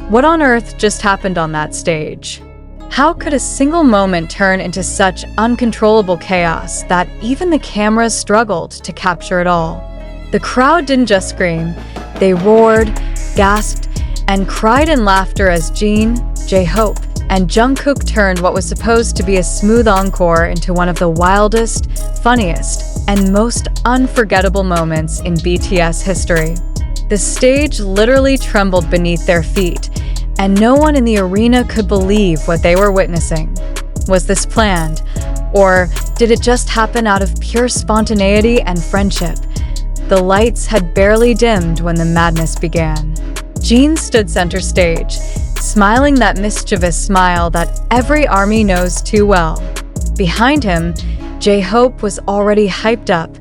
What on earth just happened on that stage? How could a single moment turn into such uncontrollable chaos that even the cameras struggled to capture it all? The crowd didn't just scream, they roared, gasped, and cried in laughter as Jin, J-Hope, and Jungkook turned what was supposed to be a smooth encore into one of the wildest, funniest, and most unforgettable moments in BTS history. The stage literally trembled beneath their feet, and no one in the arena could believe what they were witnessing. Was this planned? Or did it just happen out of pure spontaneity and friendship? The lights had barely dimmed when the madness began. Jin stood center stage, smiling that mischievous smile that every ARMY knows too well. Behind him, J-Hope was already hyped up,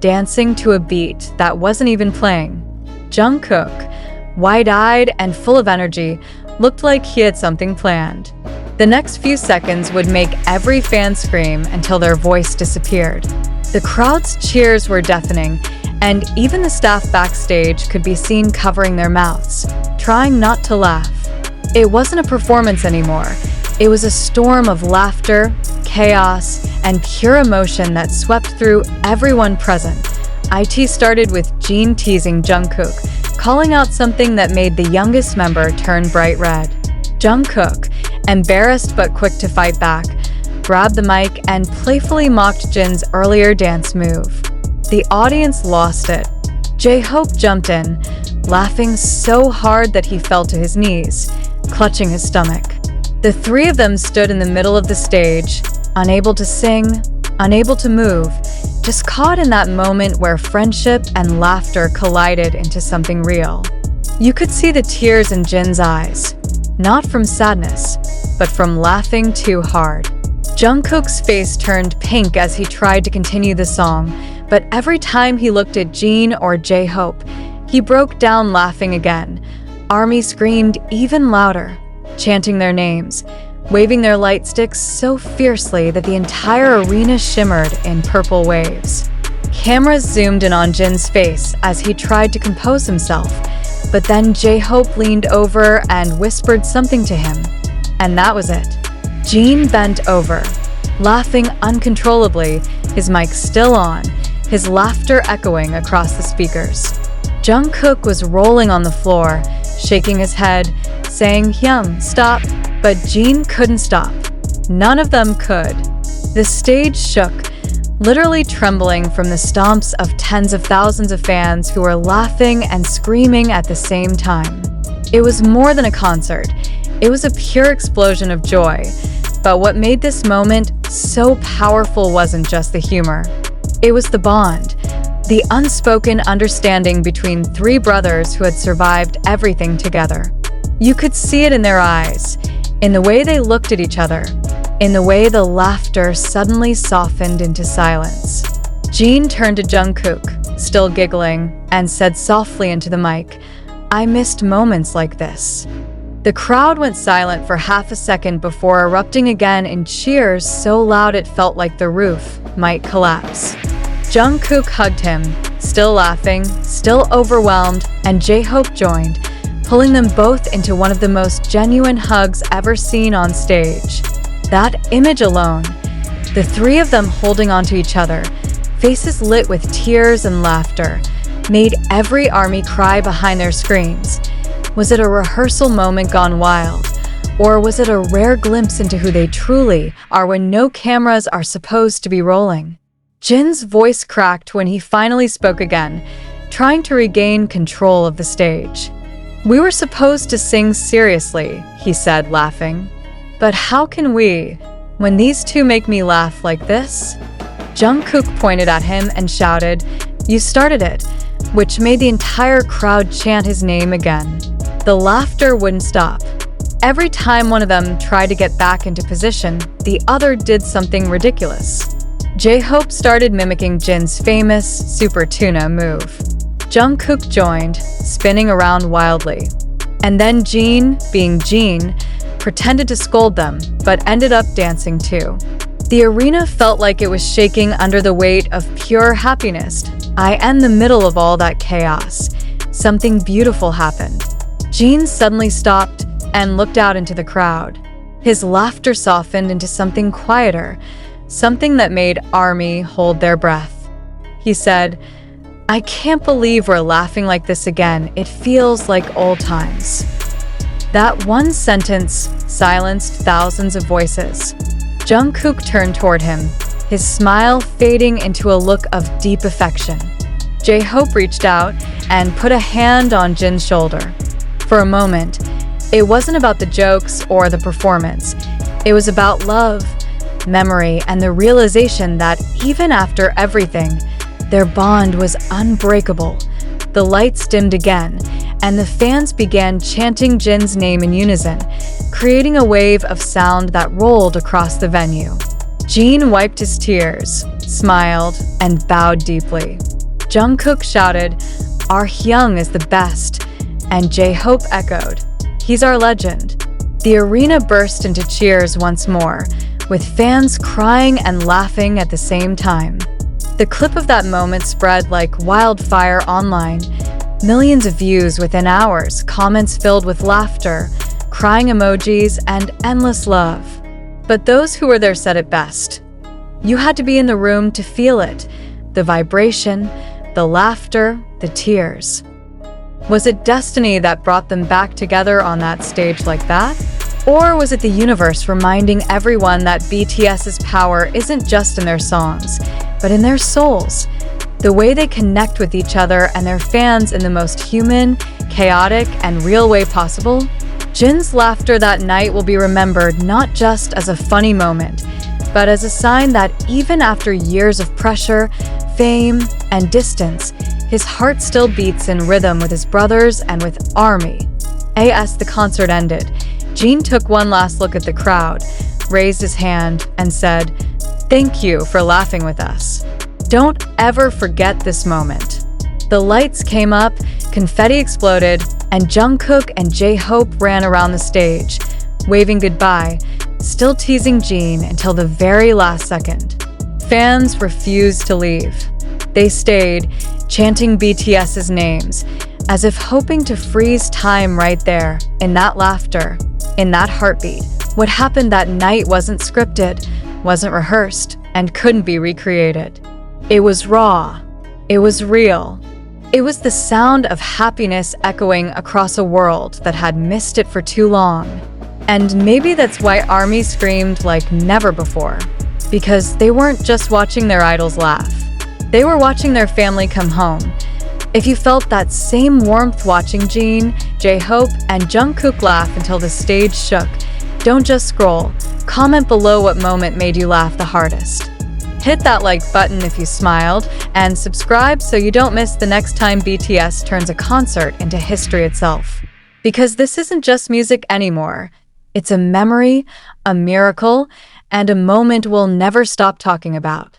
dancing to a beat that wasn't even playing. Jungkook, wide-eyed and full of energy, looked like he had something planned. The next few seconds would make every fan scream until their voice disappeared. The crowd's cheers were deafening, and even the staff backstage could be seen covering their mouths, trying not to laugh. It wasn't a performance anymore. It was a storm of laughter, chaos, and pure emotion that swept through everyone present. IT started with Jin teasing Jungkook, calling out something that made the youngest member turn bright red. Jungkook, embarrassed but quick to fight back, grabbed the mic and playfully mocked Jin's earlier dance move. The audience lost it. J-Hope jumped in, laughing so hard that he fell to his knees, clutching his stomach. The three of them stood in the middle of the stage, unable to sing, unable to move, just caught in that moment where friendship and laughter collided into something real. You could see the tears in Jin's eyes, not from sadness, but from laughing too hard. Jungkook's face turned pink as he tried to continue the song, but every time he looked at Jin or J-Hope, he broke down laughing again. ARMY screamed even louder, chanting their names, waving their light sticks so fiercely that the entire arena shimmered in purple waves. Cameras zoomed in on Jin's face as he tried to compose himself, but then J-Hope leaned over and whispered something to him, and that was it. Jin bent over, laughing uncontrollably, his mic still on, his laughter echoing across the speakers. Jungkook was rolling on the floor, shaking his head, saying, "Hyung, stop," but Jin couldn't stop. None of them could. The stage shook, literally trembling from the stomps of tens of thousands of fans who were laughing and screaming at the same time. It was more than a concert. It was a pure explosion of joy. But what made this moment so powerful wasn't just the humor. It was the bond, the unspoken understanding between three brothers who had survived everything together. You could see it in their eyes, in the way they looked at each other, in the way the laughter suddenly softened into silence. Jin turned to Jungkook, still giggling, and said softly into the mic, "I missed moments like this." The crowd went silent for half a second before erupting again in cheers so loud it felt like the roof might collapse. Jungkook hugged him, still laughing, still overwhelmed, and J-Hope joined, pulling them both into one of the most genuine hugs ever seen on stage. That image alone, the three of them holding onto each other, faces lit with tears and laughter, made every ARMY cry behind their screens. Was it a rehearsal moment gone wild? Or was it a rare glimpse into who they truly are when no cameras are supposed to be rolling? Jin's voice cracked when he finally spoke again, trying to regain control of the stage. "We were supposed to sing seriously," he said, laughing. "But how can we, when these two make me laugh like this?" Jungkook pointed at him and shouted, "You started it," which made the entire crowd chant his name again. The laughter wouldn't stop. Every time one of them tried to get back into position, the other did something ridiculous. J-Hope started mimicking Jin's famous Super Tuna move. Jungkook joined, spinning around wildly. And then Jin, being Jin, pretended to scold them, but ended up dancing too. The arena felt like it was shaking under the weight of pure happiness. In the middle of all that chaos, something beautiful happened. Jin suddenly stopped and looked out into the crowd. His laughter softened into something quieter, something that made ARMY hold their breath. He said, "I can't believe we're laughing like this again. It feels like old times." That one sentence silenced thousands of voices. Jungkook turned toward him, his smile fading into a look of deep affection. J-Hope reached out and put a hand on Jin's shoulder. For a moment, it wasn't about the jokes or the performance. It was about love, memory, and the realization that even after everything, their bond was unbreakable. The lights dimmed again, and the fans began chanting Jin's name in unison, creating a wave of sound that rolled across the venue. Jin wiped his tears, smiled, and bowed deeply. Jungkook shouted, "Our Hyung is the best," and J-Hope echoed, "He's our legend." The arena burst into cheers once more, with fans crying and laughing at the same time. The clip of that moment spread like wildfire online. Millions of views within hours, comments filled with laughter, crying emojis, and endless love. But those who were there said it best. You had to be in the room to feel it, the vibration, the laughter, the tears. Was it destiny that brought them back together on that stage like that? Or was it the universe reminding everyone that BTS's power isn't just in their songs, but in their souls? The way they connect with each other and their fans in the most human, chaotic, and real way possible? Jin's laughter that night will be remembered not just as a funny moment, but as a sign that even after years of pressure, fame, and distance, his heart still beats in rhythm with his brothers and with ARMY. As the concert ended, Jin took one last look at the crowd, raised his hand, and said, "Thank you for laughing with us. Don't ever forget this moment." The lights came up, confetti exploded, and Jungkook and J-Hope ran around the stage, waving goodbye, still teasing Jin until the very last second. Fans refused to leave. They stayed, chanting BTS's names, as if hoping to freeze time right there, in that laughter, in that heartbeat. What happened that night wasn't scripted, wasn't rehearsed, and couldn't be recreated. It was raw. It was real. It was the sound of happiness echoing across a world that had missed it for too long. And maybe that's why ARMY screamed like never before. Because they weren't just watching their idols laugh. They were watching their family come home. If you felt that same warmth watching Jin, J-Hope, and Jungkook laugh until the stage shook, don't just scroll. Comment below what moment made you laugh the hardest. Hit that like button if you smiled, and subscribe so you don't miss the next time BTS turns a concert into history itself. Because this isn't just music anymore. It's a memory, a miracle, and a moment we'll never stop talking about.